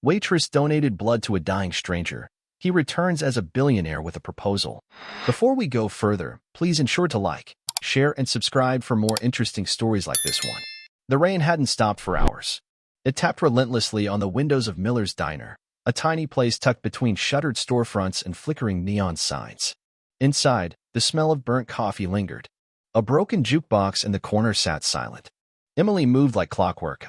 Waitress donated blood to a dying stranger. He returns as a billionaire with a proposal. Before we go further, please ensure to like, share, and subscribe for more interesting stories like this one. The rain hadn't stopped for hours. It tapped relentlessly on the windows of Miller's Diner, a tiny place tucked between shuttered storefronts and flickering neon signs. Inside, the smell of burnt coffee lingered. A broken jukebox in the corner sat silent. Emily moved like clockwork,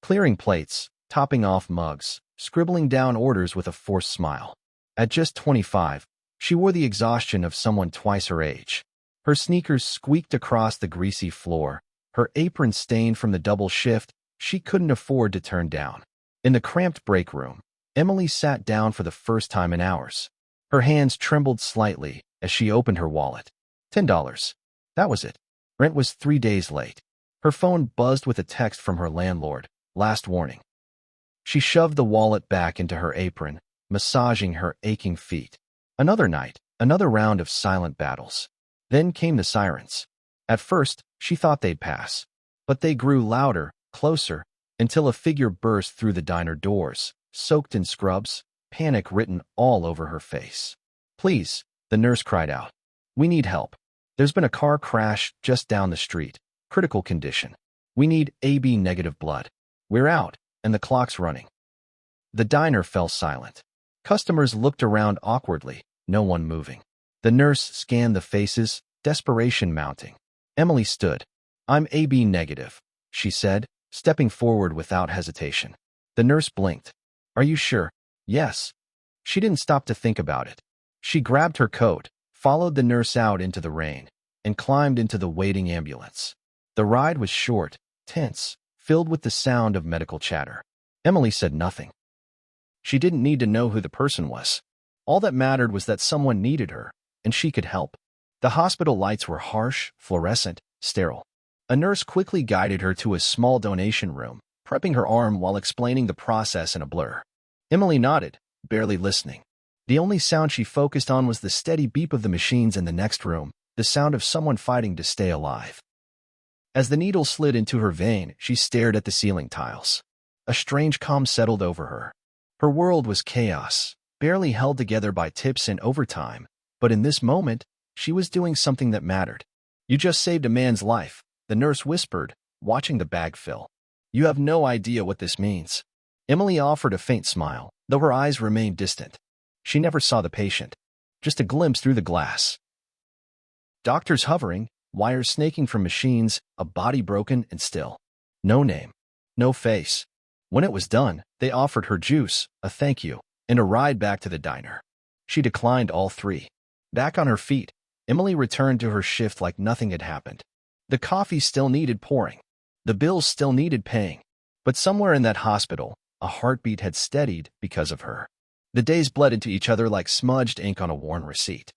clearing plates, topping off mugs, scribbling down orders with a forced smile. At just 25, she wore the exhaustion of someone twice her age. Her sneakers squeaked across the greasy floor, her apron stained from the double shift she couldn't afford to turn down. In the cramped break room, Emily sat down for the first time in hours. Her hands trembled slightly as she opened her wallet. $10. That was it. Rent was 3 days late. Her phone buzzed with a text from her landlord. Last warning. She shoved the wallet back into her apron, massaging her aching feet. Another night, another round of silent battles. Then came the sirens. At first, she thought they'd pass. But they grew louder, closer, until a figure burst through the diner doors, soaked in scrubs, panic written all over her face. "Please," the nurse cried out. "We need help. There's been a car crash just down the street. Critical condition. We need AB negative blood. We're out, and the clock's running." The diner fell silent. Customers looked around awkwardly, no one moving. The nurse scanned the faces, desperation mounting. Emily stood. "I'm AB negative," she said, stepping forward without hesitation. The nurse blinked. "Are you sure?" "Yes." She didn't stop to think about it. She grabbed her coat, followed the nurse out into the rain, and climbed into the waiting ambulance. The ride was short, tense, filled with the sound of medical chatter. Emily said nothing. She didn't need to know who the person was. All that mattered was that someone needed her, and she could help. The hospital lights were harsh, fluorescent, sterile. A nurse quickly guided her to a small donation room, prepping her arm while explaining the process in a blur. Emily nodded, barely listening. The only sound she focused on was the steady beep of the machines in the next room, the sound of someone fighting to stay alive. As the needle slid into her vein, she stared at the ceiling tiles. A strange calm settled over her. Her world was chaos, barely held together by tips and overtime, but in this moment, she was doing something that mattered. "You just saved a man's life," the nurse whispered, watching the bag fill. "You have no idea what this means." Emily offered a faint smile, though her eyes remained distant. She never saw the patient, just a glimpse through the glass. Doctors hovering, wires snaking from machines, a body broken and still. No name, no face. When it was done, they offered her juice, a thank you, and a ride back to the diner. She declined all three. Back on her feet, Emily returned to her shift like nothing had happened. The coffee still needed pouring. The bills still needed paying. But somewhere in that hospital, a heartbeat had steadied because of her. The days bled into each other like smudged ink on a worn receipt.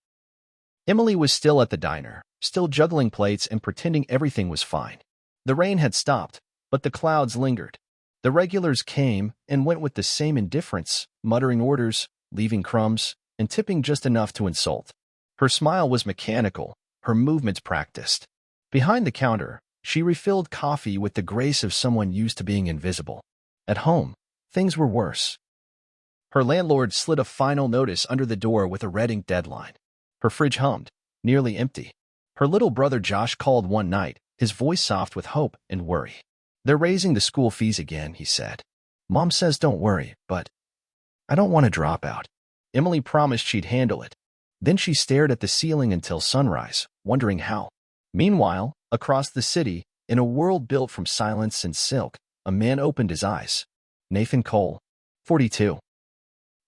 Emily was still at the diner, still juggling plates and pretending everything was fine. The rain had stopped, but the clouds lingered. The regulars came and went with the same indifference, muttering orders, leaving crumbs, and tipping just enough to insult. Her smile was mechanical, her movements practiced. Behind the counter, she refilled coffee with the grace of someone used to being invisible. At home, things were worse. Her landlord slid a final notice under the door with a red ink deadline. Her fridge hummed, nearly empty. Her little brother Josh called one night, his voice soft with hope and worry. "They're raising the school fees again," he said. "Mom says don't worry, but I don't want to drop out." Emily promised she'd handle it. Then she stared at the ceiling until sunrise, wondering how. Meanwhile, across the city, in a world built from silence and silk, a man opened his eyes. Nathan Cole, 42.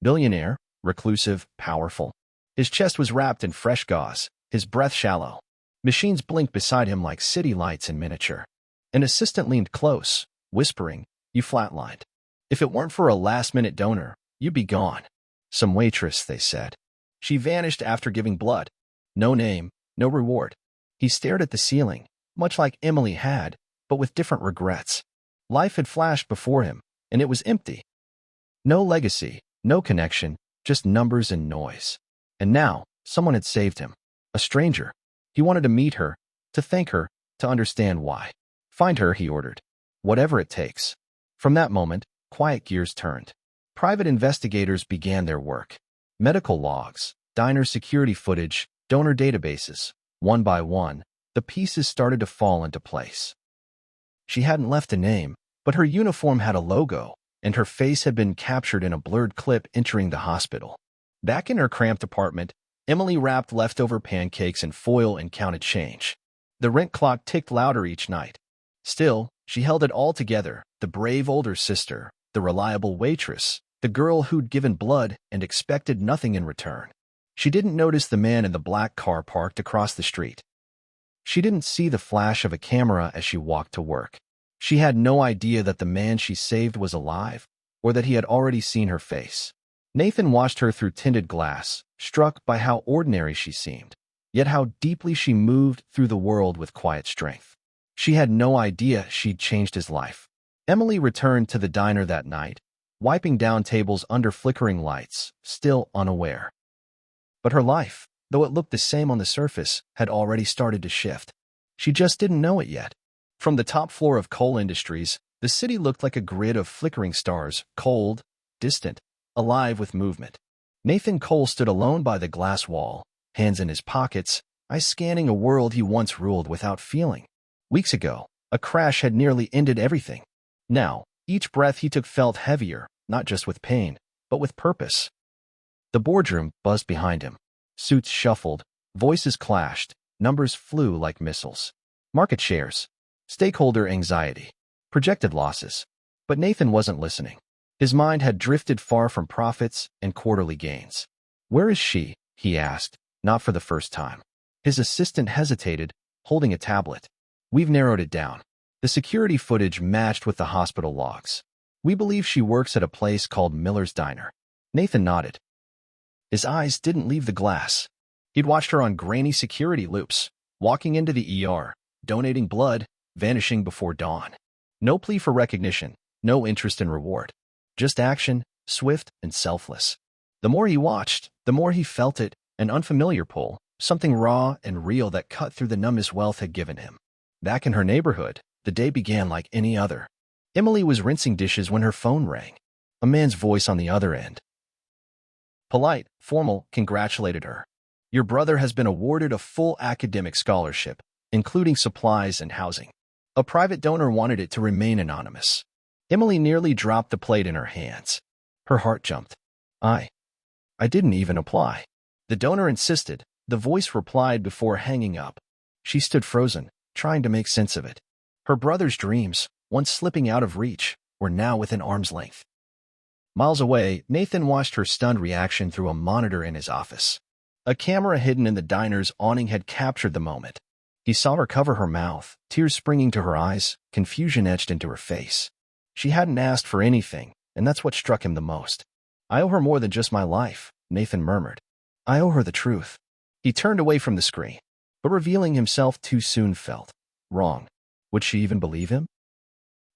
Billionaire, reclusive, powerful. His chest was wrapped in fresh gauze, his breath shallow. Machines blinked beside him like city lights in miniature. An assistant leaned close, whispering, "You flatlined. If it weren't for a last-minute donor, you'd be gone." "Some waitress," they said. She vanished after giving blood. No name, no reward. He stared at the ceiling, much like Emily had, but with different regrets. Life had flashed before him, and it was empty. No legacy, no connection, just numbers and noise. And now, someone had saved him. A stranger. He wanted to meet her, to thank her, to understand why. "Find her," he ordered. "Whatever it takes." From that moment, quiet gears turned. Private investigators began their work. Medical logs, diner security footage, donor databases. One by one, the pieces started to fall into place. She hadn't left a name, but her uniform had a logo, and her face had been captured in a blurred clip entering the hospital. Back in her cramped apartment, Emily wrapped leftover pancakes in foil and counted change. The rent clock ticked louder each night. Still, she held it all together, the brave older sister, the reliable waitress, the girl who'd given blood and expected nothing in return. She didn't notice the man in the black car parked across the street. She didn't see the flash of a camera as she walked to work. She had no idea that the man she saved was alive, or that he had already seen her face. Nathan watched her through tinted glass, struck by how ordinary she seemed, yet how deeply she moved through the world with quiet strength. She had no idea she'd changed his life. Emily returned to the diner that night, wiping down tables under flickering lights, still unaware. But her life, though it looked the same on the surface, had already started to shift. She just didn't know it yet. From the top floor of Coal Industries, the city looked like a grid of flickering stars, cold, distant, alive with movement. Nathan Cole stood alone by the glass wall, hands in his pockets, eyes scanning a world he once ruled without feeling. Weeks ago, a crash had nearly ended everything. Now, each breath he took felt heavier, not just with pain, but with purpose. The boardroom buzzed behind him. Suits shuffled, voices clashed, numbers flew like missiles. Market shares, stakeholder anxiety, projected losses. But Nathan wasn't listening. His mind had drifted far from profits and quarterly gains. "Where is she?" he asked, not for the first time. His assistant hesitated, holding a tablet. "We've narrowed it down." The security footage matched with the hospital logs. "We believe she works at a place called Miller's Diner." Nathan nodded. His eyes didn't leave the glass. He'd watched her on grainy security loops, walking into the ER, donating blood, vanishing before dawn. No plea for recognition, no interest in reward. Just action, swift and selfless. The more he watched, the more he felt it, an unfamiliar pull, something raw and real that cut through the numbness wealth had given him. Back in her neighborhood, the day began like any other. Emily was rinsing dishes when her phone rang. A man's voice on the other end. Polite, formal, congratulated her. "Your brother has been awarded a full academic scholarship, including supplies and housing. A private donor wanted it to remain anonymous." Emily nearly dropped the plate in her hands. Her heart jumped. I didn't even apply." The donor insisted. The voice replied before hanging up. She stood frozen, trying to make sense of it. Her brother's dreams, once slipping out of reach, were now within arm's length. Miles away, Nathan watched her stunned reaction through a monitor in his office. A camera hidden in the diner's awning had captured the moment. He saw her cover her mouth, tears springing to her eyes, confusion etched into her face. She hadn't asked for anything, and that's what struck him the most. "I owe her more than just my life," Nathan murmured. "I owe her the truth." He turned away from the screen, but revealing himself too soon felt wrong. Would she even believe him?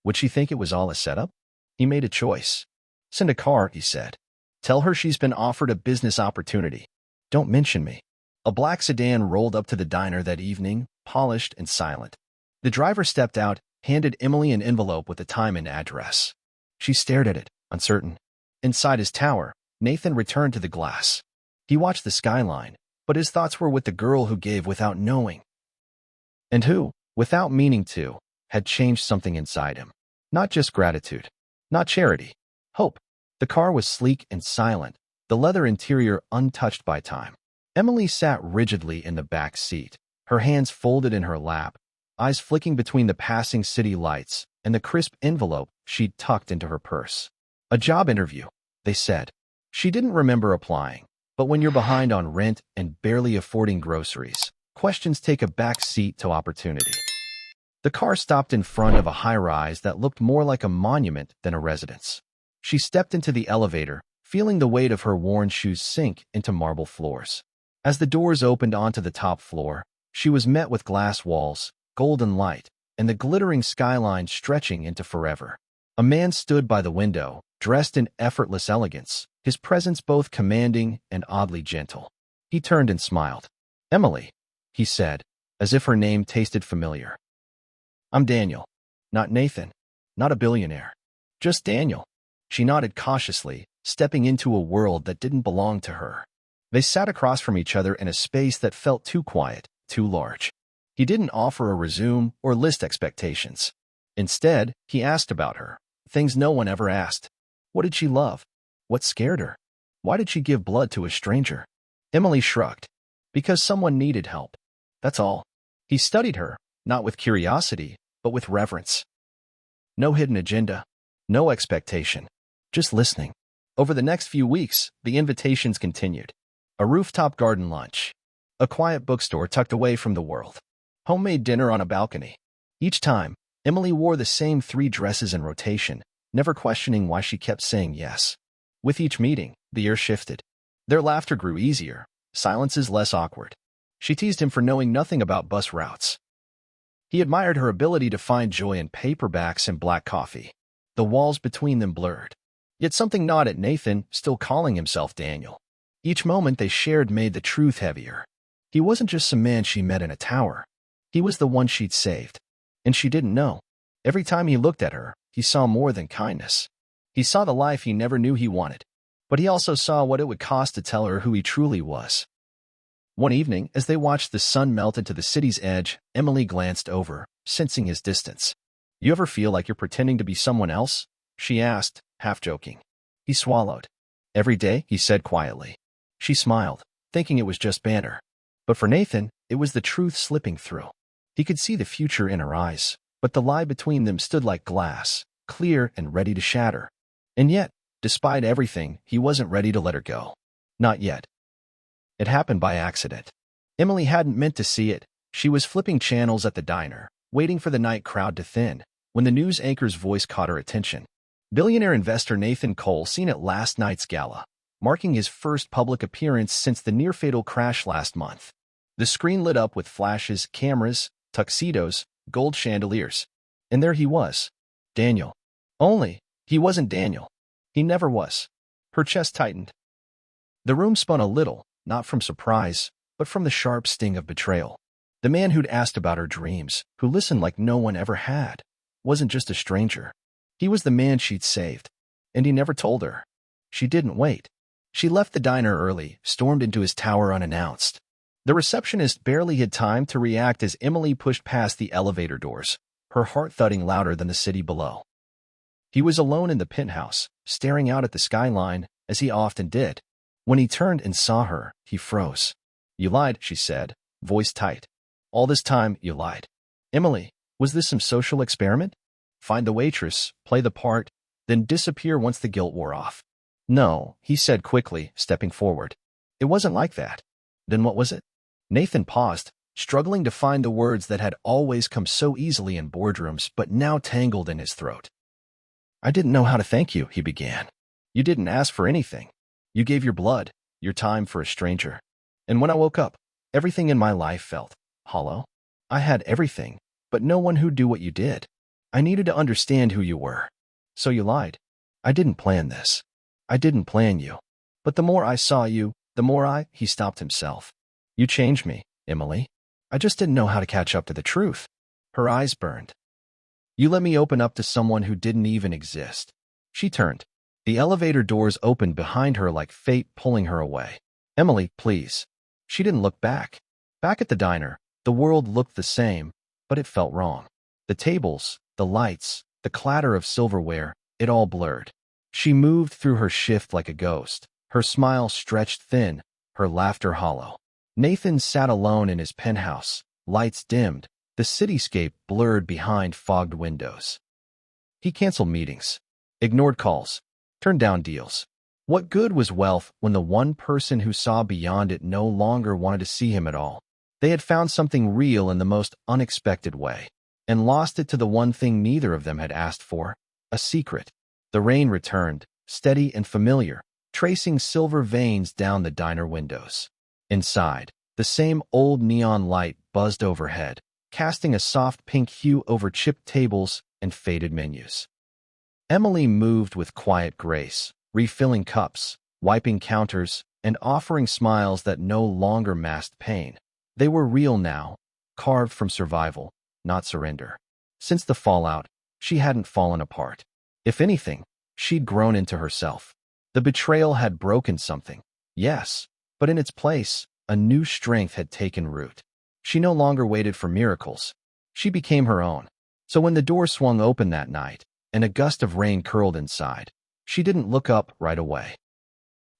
Would she think it was all a setup? He made a choice. "Send a car," he said. "Tell her she's been offered a business opportunity. Don't mention me." A black sedan rolled up to the diner that evening, polished and silent. The driver stepped out, handed Emily an envelope with the time and address. She stared at it, uncertain. Inside his tower, Nathan returned to the glass. He watched the skyline, but his thoughts were with the girl who gave without knowing. And who, without meaning to, had changed something inside him. Not just gratitude. Not charity. Hope. The car was sleek and silent, the leather interior untouched by time. Emily sat rigidly in the back seat, her hands folded in her lap, eyes flicking between the passing city lights and the crisp envelope she'd tucked into her purse. A job interview, they said. She didn't remember applying, but when you're behind on rent and barely affording groceries, questions take a back seat to opportunity. The car stopped in front of a high-rise that looked more like a monument than a residence. She stepped into the elevator, feeling the weight of her worn shoes sink into marble floors. As the doors opened onto the top floor, she was met with glass walls, golden light, and the glittering skyline stretching into forever. A man stood by the window, dressed in effortless elegance, his presence both commanding and oddly gentle. He turned and smiled. "Emily," he said, as if her name tasted familiar. "I'm Daniel. Not Nathan. Not a billionaire. Just Daniel." She nodded cautiously, stepping into a world that didn't belong to her. They sat across from each other in a space that felt too quiet, too large. He didn't offer a resume or list expectations. Instead, he asked about her, things no one ever asked. What did she love? What scared her? Why did she give blood to a stranger? Emily shrugged. Because someone needed help. That's all. He studied her, not with curiosity, but with reverence. No hidden agenda. No expectation. Just listening. Over the next few weeks, the invitations continued. A rooftop garden lunch. A quiet bookstore tucked away from the world. Homemade dinner on a balcony. Each time, Emily wore the same 3 dresses in rotation, never questioning why she kept saying yes. With each meeting, the air shifted. Their laughter grew easier, silences less awkward. She teased him for knowing nothing about bus routes. He admired her ability to find joy in paperbacks and black coffee. The walls between them blurred. Yet something gnawed at Nathan, still calling himself Daniel. Each moment they shared made the truth heavier. He wasn't just some man she met in a tower. He was the one she'd saved. And she didn't know. Every time he looked at her, he saw more than kindness. He saw the life he never knew he wanted. But he also saw what it would cost to tell her who he truly was. One evening, as they watched the sun melt into the city's edge, Emily glanced over, sensing his distance. You ever feel like you're pretending to be someone else? She asked, half joking. He swallowed. Every day, he said quietly. She smiled, thinking it was just banter. But for Nathan, it was the truth slipping through. He could see the future in her eyes, but the lie between them stood like glass, clear and ready to shatter. And yet, despite everything, he wasn't ready to let her go. Not yet. It happened by accident. Emily hadn't meant to see it. She was flipping channels at the diner, waiting for the night crowd to thin, when the news anchor's voice caught her attention. Billionaire investor Nathan Cole seen at last night's gala, marking his first public appearance since the near-fatal crash last month. The screen lit up with flashes, cameras, tuxedos, gold chandeliers. And there he was. Daniel. Only, he wasn't Daniel. He never was. Her chest tightened. The room spun a little, not from surprise, but from the sharp sting of betrayal. The man who'd asked about her dreams, who listened like no one ever had, wasn't just a stranger. He was the man she'd saved. And he never told her. She didn't wait. She left the diner early, stormed into his tower unannounced. The receptionist barely had time to react as Emily pushed past the elevator doors, her heart thudding louder than the city below. He was alone in the penthouse, staring out at the skyline, as he often did. When he turned and saw her, he froze. You lied, she said, voice tight. All this time, you lied. Emily, was this some social experiment? Find the waitress, play the part, then disappear once the guilt wore off. No, he said quickly, stepping forward. It wasn't like that. Then what was it? Nathan paused, struggling to find the words that had always come so easily in boardrooms but now tangled in his throat. I didn't know how to thank you, he began. You didn't ask for anything. You gave your blood, your time for a stranger. And when I woke up, everything in my life felt hollow. I had everything, but no one who'd do what you did. I needed to understand who you were. So you lied. I didn't plan this. I didn't plan you. But the more I saw you, the more he stopped himself. You changed me, Emily. I just didn't know how to catch up to the truth. Her eyes burned. You let me open up to someone who didn't even exist. She turned. The elevator doors opened behind her like fate pulling her away. Emily, please. She didn't look back. Back at the diner, the world looked the same, but it felt wrong. The tables, the lights, the clatter of silverware, it all blurred. She moved through her shift like a ghost, her smile stretched thin, her laughter hollow. Nathan sat alone in his penthouse, lights dimmed, the cityscape blurred behind fogged windows. He canceled meetings, ignored calls, turned down deals. What good was wealth when the one person who saw beyond it no longer wanted to see him at all? They had found something real in the most unexpected way, and lost it to the one thing neither of them had asked for, a secret. The rain returned, steady and familiar, tracing silver veins down the diner windows. Inside, the same old neon light buzzed overhead, casting a soft pink hue over chipped tables and faded menus. Emily moved with quiet grace, refilling cups, wiping counters, and offering smiles that no longer masked pain. They were real now, carved from survival, not surrender. Since the fallout, she hadn't fallen apart. If anything, She'd grown into herself. The betrayal had broken something. Yes, but in its place, a new strength had taken root. She no longer waited for miracles. She became her own. So when the door swung open that night, and a gust of rain curled inside, she didn't look up right away.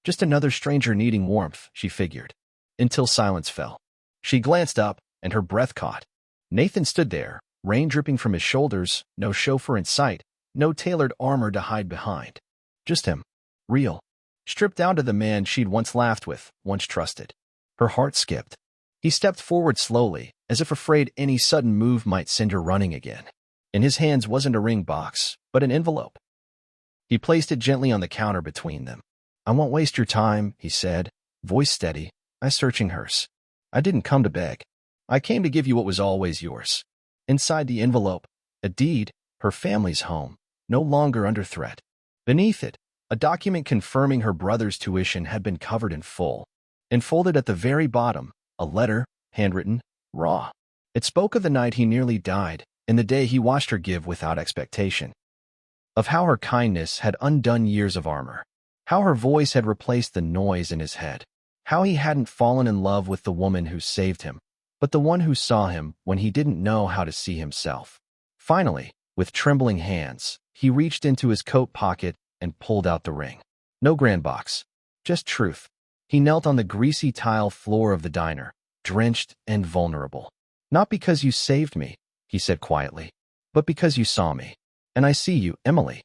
Just another stranger needing warmth, she figured. Until silence fell. She glanced up, and her breath caught. Nathan stood there, rain dripping from his shoulders, no chauffeur in sight, no tailored armor to hide behind. Just him. Real. Stripped down to the man she'd once laughed with, once trusted. Her heart skipped. He stepped forward slowly, as if afraid any sudden move might send her running again. In his hands wasn't a ring box, but an envelope. He placed it gently on the counter between them. "I won't waste your time," he said, voice steady, eyes searching hers. "I didn't come to beg. I came to give you what was always yours." Inside the envelope, a deed, her family's home, no longer under threat. Beneath it, a document confirming her brother's tuition had been covered in full. And folded at the very bottom, a letter, handwritten, raw. It spoke of the night he nearly died, and the day he watched her give without expectation. Of how her kindness had undone years of armor. How her voice had replaced the noise in his head. How he hadn't fallen in love with the woman who saved him, but the one who saw him when he didn't know how to see himself. Finally, with trembling hands, he reached into his coat pocket and pulled out the ring. No grand box, just truth. He knelt on the greasy tile floor of the diner, drenched and vulnerable. "Not because you saved me," he said quietly, "but because you saw me. And I see you, Emily.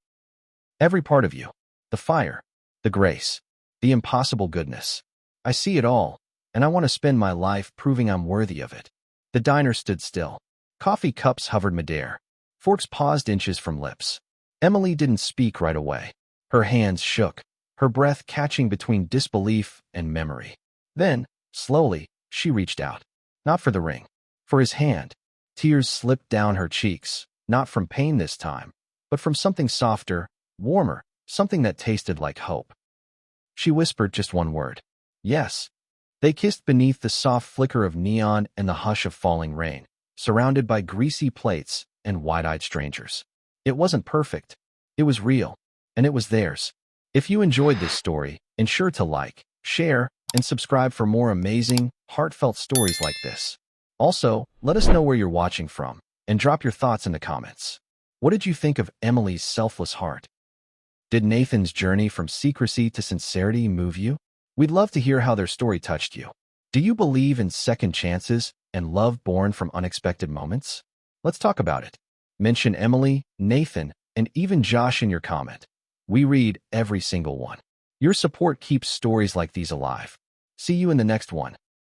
Every part of you. The fire, the grace, the impossible goodness. I see it all, and I want to spend my life proving I'm worthy of it." The diner stood still. Coffee cups hovered midair. Forks paused inches from lips. Emily didn't speak right away. Her hands shook, her breath catching between disbelief and memory. Then, slowly, she reached out. Not for the ring. For his hand. Tears slipped down her cheeks, not from pain this time, but from something softer, warmer, something that tasted like hope. She whispered just one word. Yes. They kissed beneath the soft flicker of neon and the hush of falling rain, surrounded by greasy plates and wide-eyed strangers. It wasn't perfect. It was real, and it was theirs. If you enjoyed this story, ensure to like, share, and subscribe for more amazing, heartfelt stories like this. Also, let us know where you're watching from, and drop your thoughts in the comments. What did you think of Emily's selfless heart? Did Nathan's journey from secrecy to sincerity move you? We'd love to hear how their story touched you. Do you believe in second chances and love born from unexpected moments? Let's talk about it. Mention Emily, Nathan, and even Josh in your comment. We read every single one. Your support keeps stories like these alive. See you in the next one.